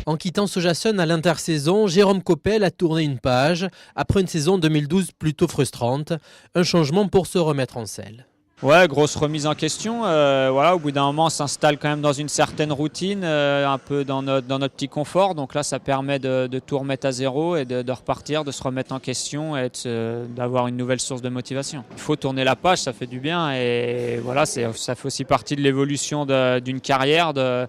En quittant Sojasun à l'intersaison, Jérôme Coppel a tourné une page après une saison 2012 plutôt frustrante. Un changement pour se remettre en selle. Ouais, grosse remise en question. Au bout d'un moment, on s'installe quand même dans une certaine routine, un peu dans notre petit confort. Donc là, ça permet de tout remettre à zéro et de repartir, de se remettre en question et d'avoir une nouvelle source de motivation. Il faut tourner la page, ça fait du bien. Et voilà, ça fait aussi partie de l'évolution d'une carrière, de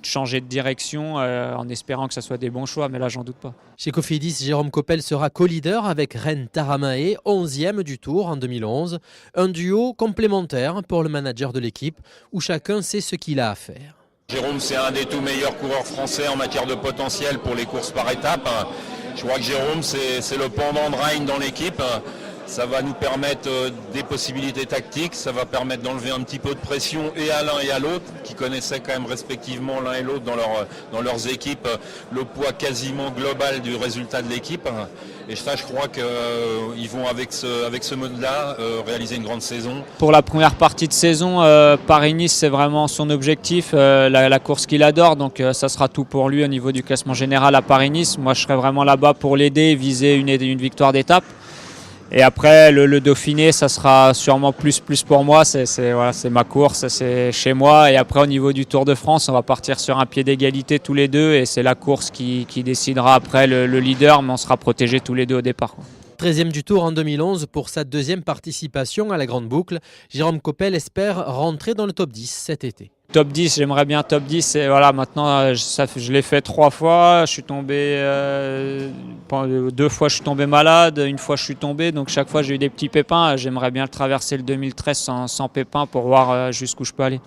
changer de direction en espérant que ça soit des bons choix, mais là j'en doute pas. Chez Cofidis, Jérôme Coppel sera co-leader avec Ren Taramae, 11e du Tour en 2011. Un duo complémentaire pour le manager de l'équipe où chacun sait ce qu'il a à faire. Jérôme, c'est un des tout meilleurs coureurs français en matière de potentiel pour les courses par étapes. Je crois que Jérôme, c'est le pendant de Rein dans l'équipe. Ça va nous permettre des possibilités tactiques, ça va permettre d'enlever un petit peu de pression et à l'un et à l'autre, qui connaissaient quand même respectivement l'un et l'autre dans leurs équipes le poids quasiment global du résultat de l'équipe. Et ça, je crois qu'ils vont avec ce mode-là réaliser une grande saison. Pour la première partie de saison, Paris-Nice, c'est vraiment son objectif, la course qu'il adore. Donc ça sera tout pour lui au niveau du classement général à Paris-Nice. Moi, je serai vraiment là-bas pour l'aider et viser une victoire d'étape. Et après, le Dauphiné, ça sera sûrement plus pour moi. C'est ma course, c'est chez moi. Et après, au niveau du Tour de France, on va partir sur un pied d'égalité tous les deux. Et c'est la course qui décidera après le leader, mais on sera protégés tous les deux au départ. 13e du Tour en 2011 pour sa deuxième participation à la Grande Boucle. Jérôme Coppel espère rentrer dans le top 10 cet été. Top 10, j'aimerais bien top 10. Et voilà, maintenant, je l'ai fait 3 fois. Je suis tombé 2 fois, je suis tombé malade. 1 fois, je suis tombé. Donc chaque fois, j'ai eu des petits pépins. J'aimerais bien traverser le 2013 sans pépins pour voir jusqu'où je peux aller.